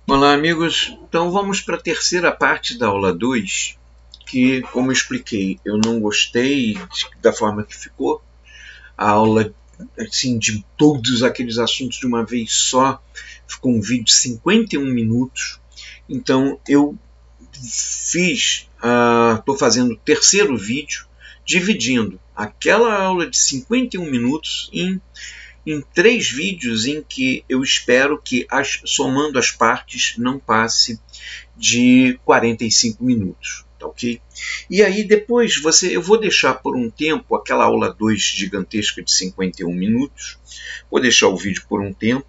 Olá, amigos. Então vamos para a terceira parte da aula 2, que, como eu expliquei, eu não gostei da forma que ficou. A aula, assim, de todos aqueles assuntos de uma vez só, ficou um vídeo de 51 minutos. Então eu estou fazendo o terceiro vídeo, dividindo aquela aula de 51 minutos em 3 vídeos em que eu espero que, somando as partes, não passe de 45 minutos. Tá, ok? E aí depois eu vou deixar por um tempo aquela aula 2 gigantesca de 51 minutos, vou deixar o vídeo por um tempo,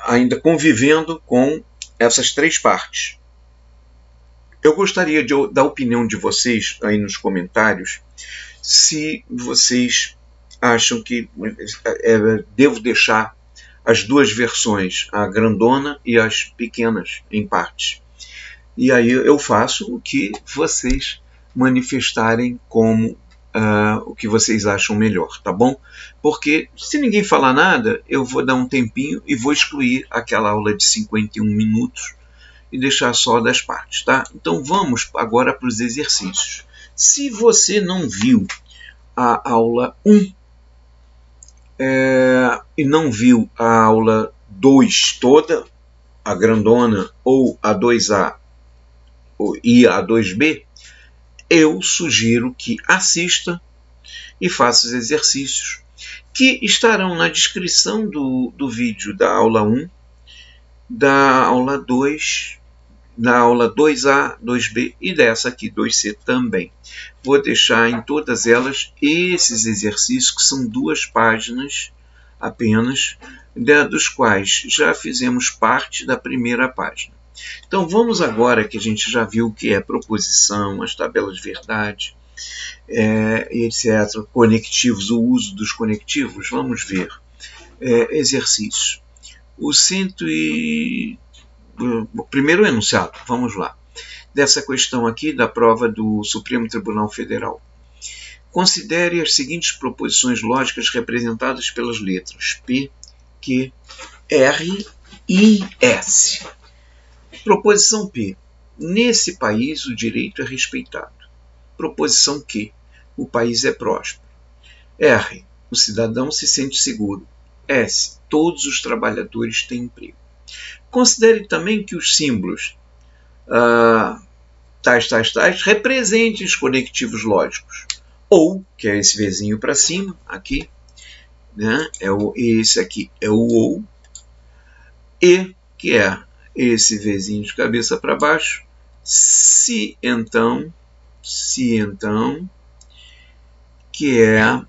ainda convivendo com essas 3 partes. Eu gostaria da opinião de vocês aí nos comentários, se vocês acham que devo deixar as duas versões, a grandona e as pequenas, em partes. E aí eu faço o que vocês manifestarem como o que vocês acham melhor, tá bom? Porque se ninguém falar nada, eu vou dar um tempinho e vou excluir aquela aula de 51 minutos e deixar só das partes, tá? Então vamos agora para os exercícios. Se você não viu a aula 1 e não viu a aula 2 toda, a grandona, ou a 2A e a 2B, eu sugiro que assista e faça os exercícios que estarão na descrição do vídeo da aula 1, da aula 2, na aula 2A, 2B e dessa aqui, 2C também. Vou deixar em todas elas esses exercícios, que são 2 páginas apenas, dos quais já fizemos parte da primeira página. Então vamos agora, que a gente já viu o que é proposição, as tabelas de verdade, etc., conectivos, o uso dos conectivos, vamos ver exercícios. O primeiro enunciado, vamos lá, dessa questão aqui da prova do Supremo Tribunal Federal. Considere as seguintes proposições lógicas representadas pelas letras P, Q, R e S. Proposição P. Nesse país o direito é respeitado. Proposição Q. O país é próspero. R. O cidadão se sente seguro. S. Todos os trabalhadores têm emprego. Considere também que os símbolos tais representem os conectivos lógicos. Ou, que é esse Vzinho para cima, aqui, né? Esse aqui é o ou, e, que é esse Vzinho de cabeça para baixo, se então, que é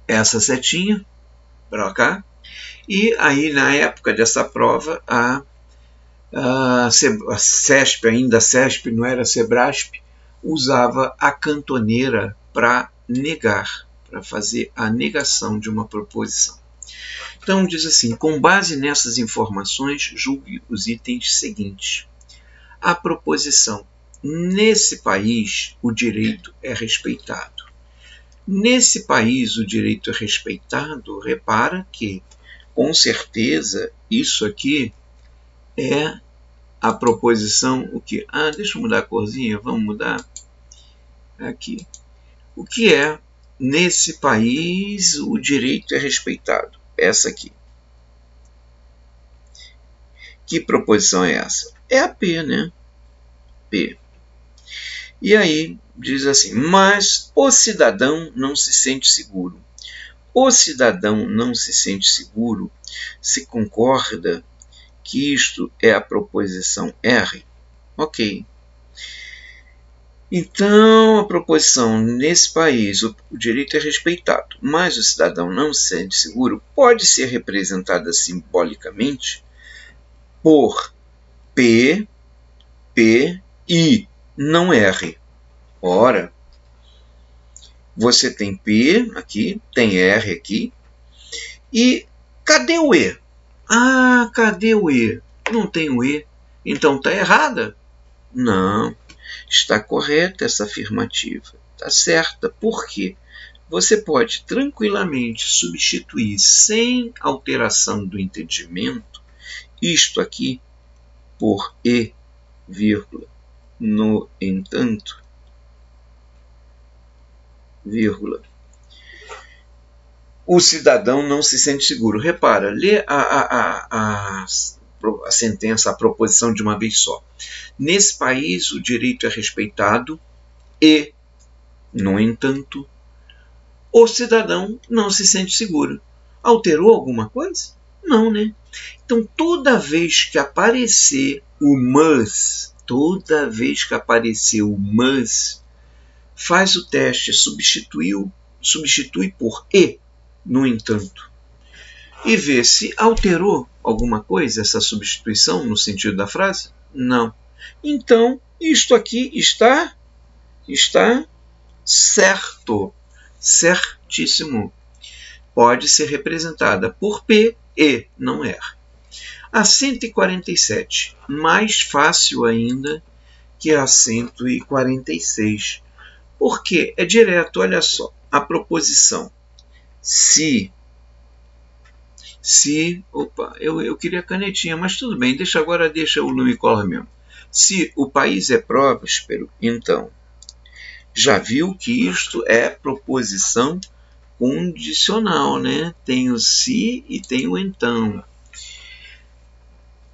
essa setinha para cá. E aí, na época dessa prova, a CESP, ainda CESP, não era Sebrasp, usava a cantoneira para negar, para fazer a negação de uma proposição. Então diz assim: com base nessas informações, julgue os itens seguintes. A proposição: nesse país o direito é respeitado. Nesse país o direito é respeitado, repara que, com certeza, isso aqui é a proposição, o que? Deixa eu mudar a corzinha, vamos mudar aqui. O que é nesse país o direito é respeitado? Essa aqui. Que proposição é essa? É a P, né? P. E aí diz assim: mas o cidadão não se sente seguro. O cidadão não se sente seguro se concorda que isto é a proposição R? Ok. Então, a proposição: nesse país o direito é respeitado, mas o cidadão não se sente seguro, pode ser representada simbolicamente por P, P, I, não R. Ora, você tem P aqui, tem R aqui, e cadê o E? Cadê o E? Não tem o E, então está errada? Não, está correta essa afirmativa, está certa. Por quê? Você pode tranquilamente substituir, sem alteração do entendimento, isto aqui por e, vírgula, no entanto, vírgula, o cidadão não se sente seguro. Repara, lê a sentença, a proposição de uma vez só. Nesse país, o direito é respeitado e, no entanto, o cidadão não se sente seguro. Alterou alguma coisa? Não, né? Então, toda vez que aparecer o mas, faz o teste, substitui por e, no entanto, e vê se alterou alguma coisa essa substituição no sentido da frase? Não. Então, isto aqui está certo, certíssimo. Pode ser representada por P e não R. A 147, mais fácil ainda que a 146, porque é direto, olha só, a proposição se, opa, eu queria canetinha, mas tudo bem, deixa o Lumicolor mesmo. Se o país é próspero, então, já viu que isto é proposição condicional, né? Tem o se e tem o então.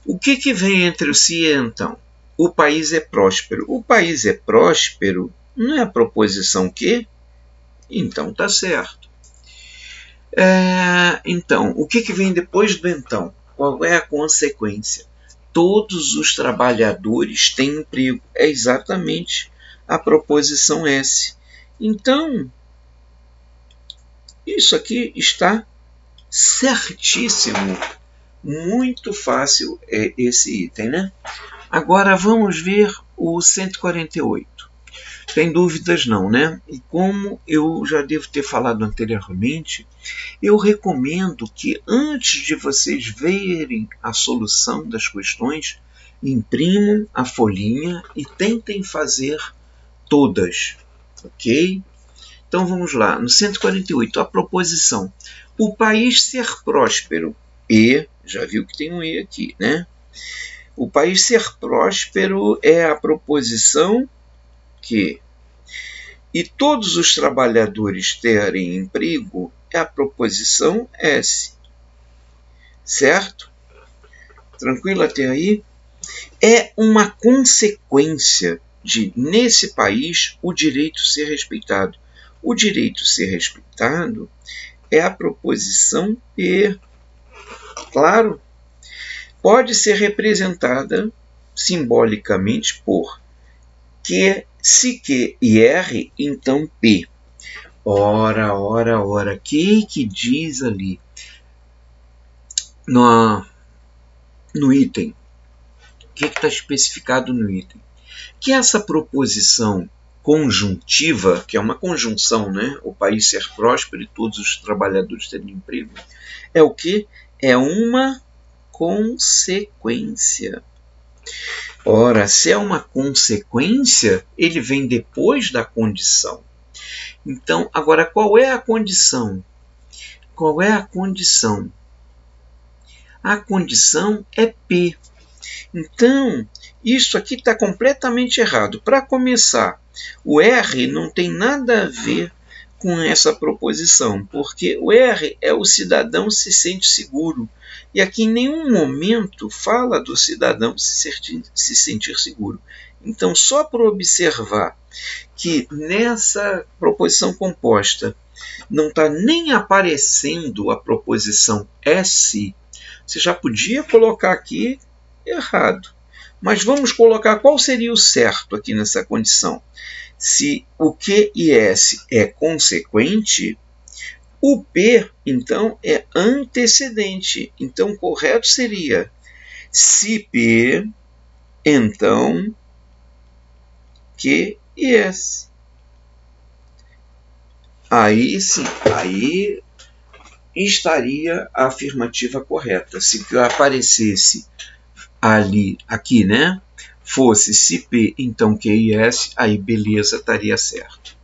O que vem entre o se e então? O país é próspero. O país é próspero não é a proposição que? Então tá certo. Então, o que vem depois do então? Qual é a consequência? Todos os trabalhadores têm emprego. É exatamente a proposição S. Então, isso aqui está certíssimo. Muito fácil é esse item, né? Agora vamos ver o 148. Tem dúvidas não, né? E como eu já devo ter falado anteriormente, eu recomendo que antes de vocês verem a solução das questões, imprimam a folhinha e tentem fazer todas, ok? Então vamos lá, no 148, a proposição. O país ser próspero e, já viu que tem um e aqui, né? O país ser próspero é a proposição que. E todos os trabalhadores terem emprego é a proposição S. Certo? Tranquilo até aí? É uma consequência de, nesse país, o direito ser respeitado. O direito ser respeitado é a proposição P. Claro, pode ser representada simbolicamente por que, se Q e R, então P. Ora, que diz ali no item? O que está especificado no item? Que essa proposição conjuntiva, que é uma conjunção, né? O país ser próspero e todos os trabalhadores terem emprego, é o que? É uma consequência. Ora, se é uma consequência, ele vem depois da condição. Então, agora, qual é a condição? Qual é a condição? A condição é P. Então, isso aqui está completamente errado. Para começar, o R não tem nada a ver com essa proposição, porque o R é o cidadão se sente seguro. E aqui em nenhum momento fala do cidadão se sentir seguro. Então, só por observar que nessa proposição composta não está nem aparecendo a proposição S, você já podia colocar aqui errado. Mas vamos colocar qual seria o certo aqui nessa condição. Se o Q e S é consequente, o P, então, é antecedente. Então, o correto seria se P, então, Q e S. Aí sim, aí estaria a afirmativa correta. Se aparecesse ali, aqui, né? Fosse se P, então Q e S, aí beleza, estaria certo.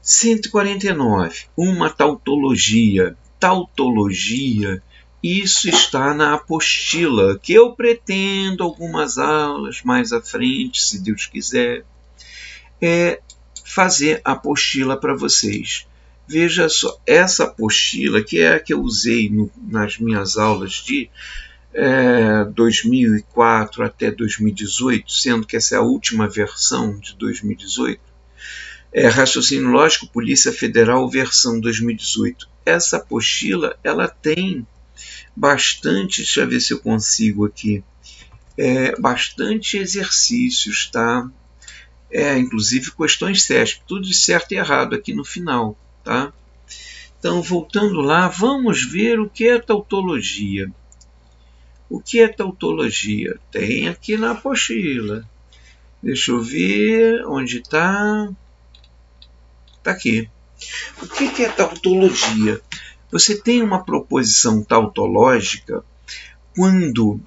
149. Uma tautologia. Tautologia isso está na apostila, que eu pretendo algumas aulas mais à frente, se Deus quiser, fazer a apostila para vocês. Veja só, essa apostila, que é a que eu usei nas minhas aulas de 2004 até 2018, sendo que essa é a última versão de 2018, Raciocínio Lógico, Polícia Federal, versão 2018. Essa apostila, ela tem bastante, deixa eu ver se eu consigo aqui, bastante exercícios, tá? Inclusive questões CESP, tudo de certo e errado aqui no final, tá? Então, voltando lá, vamos ver o que é tautologia. O que é tautologia? Tem aqui na apostila. Deixa eu ver onde está. Está aqui. O que é tautologia? Você tem uma proposição tautológica quando,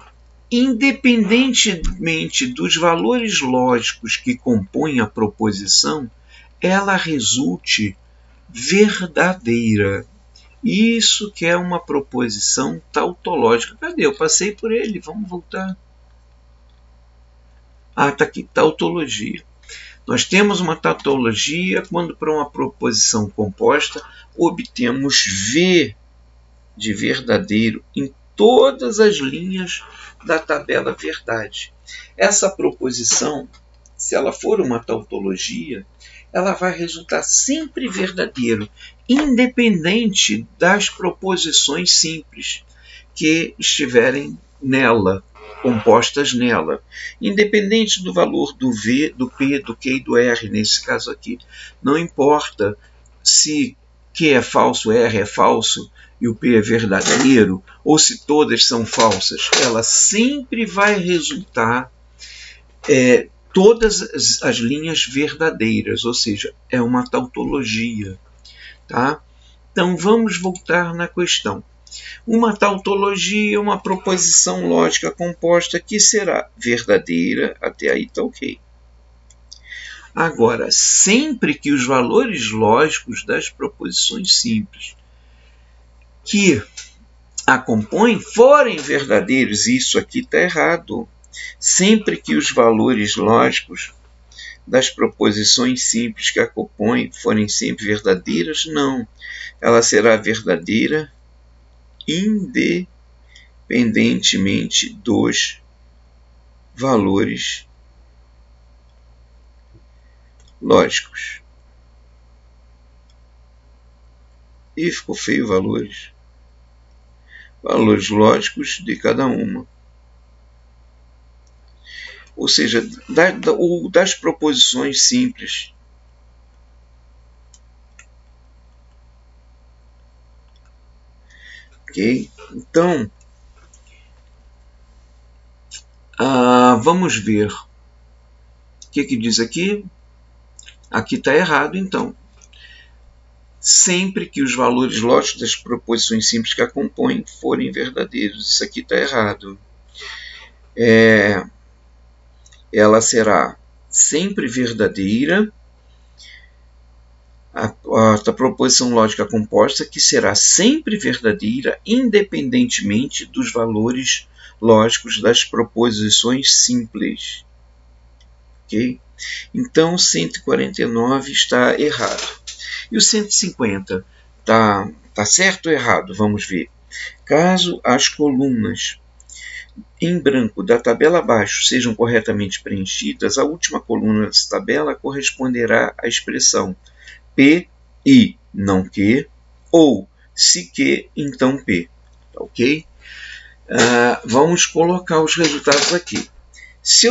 independentemente dos valores lógicos que compõem a proposição, ela resulte verdadeira. Isso que é uma proposição tautológica. Cadê? Eu passei por ele, vamos voltar. Está aqui, tautologia. Nós temos uma tautologia quando, para uma proposição composta, obtemos V de verdadeiro em todas as linhas da tabela verdade. Essa proposição, se ela for uma tautologia, ela vai resultar sempre verdadeiro, independente das proposições simples que estiverem nela, compostas nela, independente do valor do V, do P, do Q e do R, nesse caso aqui. Não importa se Q é falso, R é falso e o P é verdadeiro, ou se todas são falsas, ela sempre vai resultar todas as linhas verdadeiras, ou seja, é uma tautologia. Tá? Então vamos voltar na questão. Uma tautologia é uma proposição lógica composta que será verdadeira, até aí está ok. Agora, sempre que os valores lógicos das proposições simples que a compõem forem verdadeiros, isso aqui está errado. Sempre que os valores lógicos das proposições simples que a compõem forem sempre verdadeiras, não. Ela será verdadeira independentemente dos valores lógicos. E ficou feio valores. Valores lógicos de cada uma. Ou seja, das proposições simples. Ok? Então, vamos ver. O que diz aqui? Aqui está errado, então. Sempre que os valores lógicos das proposições simples que a compõem forem verdadeiros. Isso aqui está errado. Ela será sempre verdadeira, a proposição lógica composta, que será sempre verdadeira, independentemente dos valores lógicos das proposições simples. Ok? Então, 149 está errado. E o 150 está certo ou errado? Vamos ver. Caso as colunas em branco da tabela abaixo sejam corretamente preenchidas, a última coluna dessa tabela corresponderá à expressão P, I, não Q, ou se Q, então P. Ok? Vamos colocar os resultados aqui. Se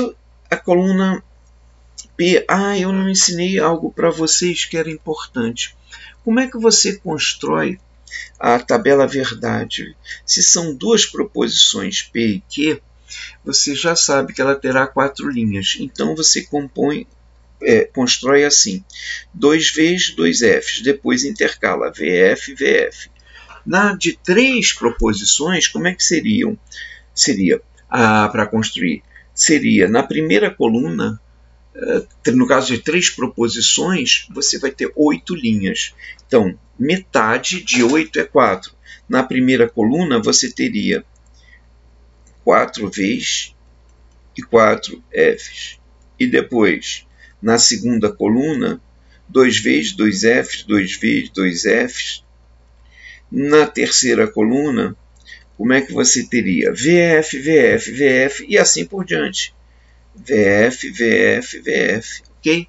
a coluna P... eu não ensinei algo para vocês que era importante. Como é que você constrói a tabela verdade? Se são duas proposições P e Q, você já sabe que ela terá 4 linhas. Então você constrói assim: 2 V's, 2 F's, depois intercala VF, VF. Na de 3 proposições, como é que seriam? Para construir, seria na primeira coluna, no caso de 3 proposições, você vai ter 8 linhas. Então, metade de 8 é 4. na primeira coluna você teria 4 Vs e 4 Fs. E depois, na segunda coluna, 2 Vs, 2 Fs, 2 Vs, 2 Fs. Na terceira coluna, como é que você teria? VF, VF, VF e assim por diante. VF, VF, VF, ok?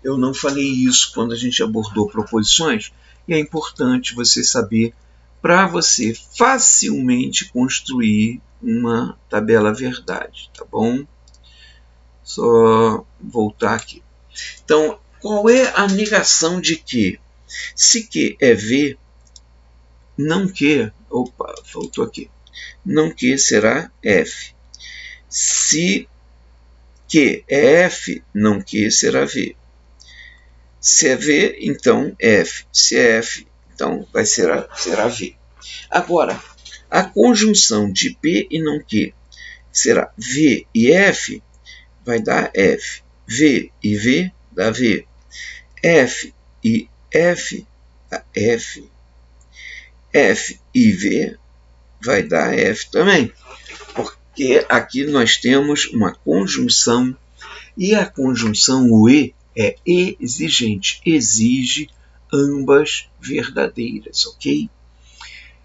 Eu não falei isso quando a gente abordou proposições, e é importante você saber para você facilmente construir uma tabela verdade, tá bom? Só voltar aqui. Então, qual é a negação de Q? Se Q é V, não Q, opa, faltou aqui, não Q será F. Se Q é F, não Q será V. Se é V, então F. Se é F, então será V. Agora, a conjunção de P e não Q será V e F, vai dar F. V e V dá V. F e F dá F. F e V vai dar F também. Porque aqui nós temos uma conjunção, e a conjunção o E é exigente, exige ambas verdadeiras, ok?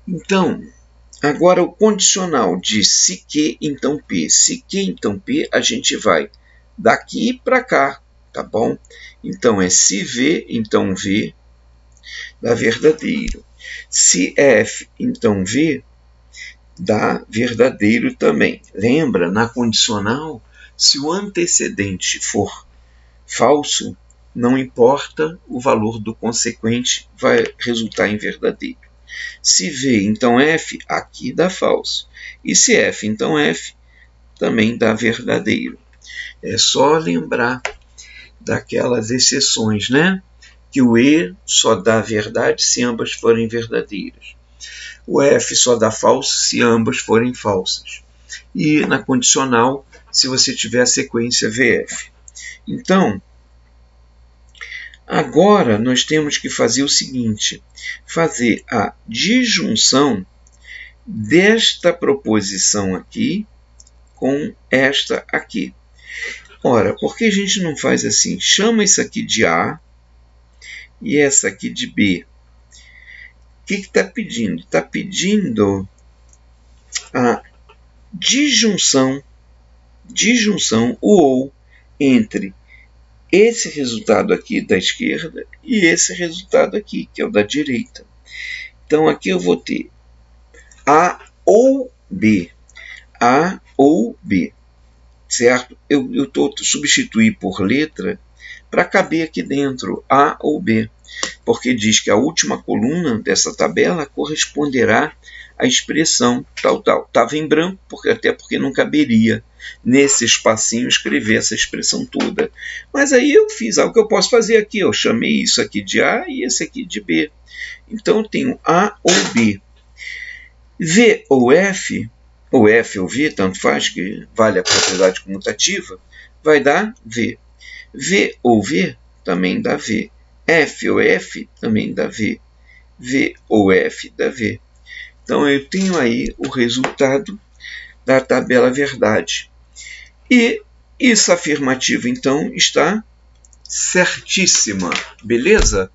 Então, agora o condicional de se Q, então P. Se Q, então P, a gente vai daqui para cá, tá bom? Então é se V, então V, dá verdadeiro. Se F, então V, dá verdadeiro também. Lembra, na condicional, se o antecedente for falso, não importa o valor do consequente, vai resultar em verdadeiro. Se V, então F, aqui dá falso. E se F, então F, também dá verdadeiro. É só lembrar daquelas exceções, né? Que o E só dá verdade se ambas forem verdadeiras. O F só dá falso se ambas forem falsas. E na condicional, se você tiver a sequência VF. Então, agora nós temos que fazer o seguinte, fazer a disjunção desta proposição aqui com esta aqui. Ora, por que a gente não faz assim? Chama isso aqui de A e essa aqui de B. O que está pedindo? Está pedindo a disjunção ou entre esse resultado aqui da esquerda e esse resultado aqui, que é o da direita. Então, aqui eu vou ter A ou B. A ou B. Certo? Eu estou substituindo por letra para caber aqui dentro, A ou B. Porque diz que a última coluna dessa tabela corresponderá à expressão tal, tal. Estava em branco, até porque não caberia nesse espacinho escrever essa expressão toda. Mas aí eu fiz algo que eu posso fazer aqui. Eu chamei isso aqui de A e esse aqui de B. Então eu tenho A ou B. V ou F ou V, tanto faz, que vale a propriedade comutativa, vai dar V. V ou V também dá V. F ou F também dá V. V ou F dá V. Então eu tenho aí o resultado da tabela verdade. E isso afirmativo, então, está certíssima. Beleza?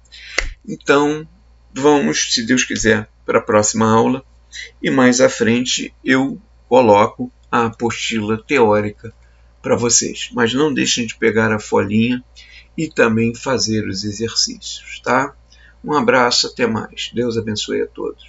Então, vamos, se Deus quiser, para a próxima aula. E mais à frente eu coloco a apostila teórica para vocês. Mas não deixem de pegar a folhinha e também fazer os exercícios, tá? Um abraço, até mais. Deus abençoe a todos.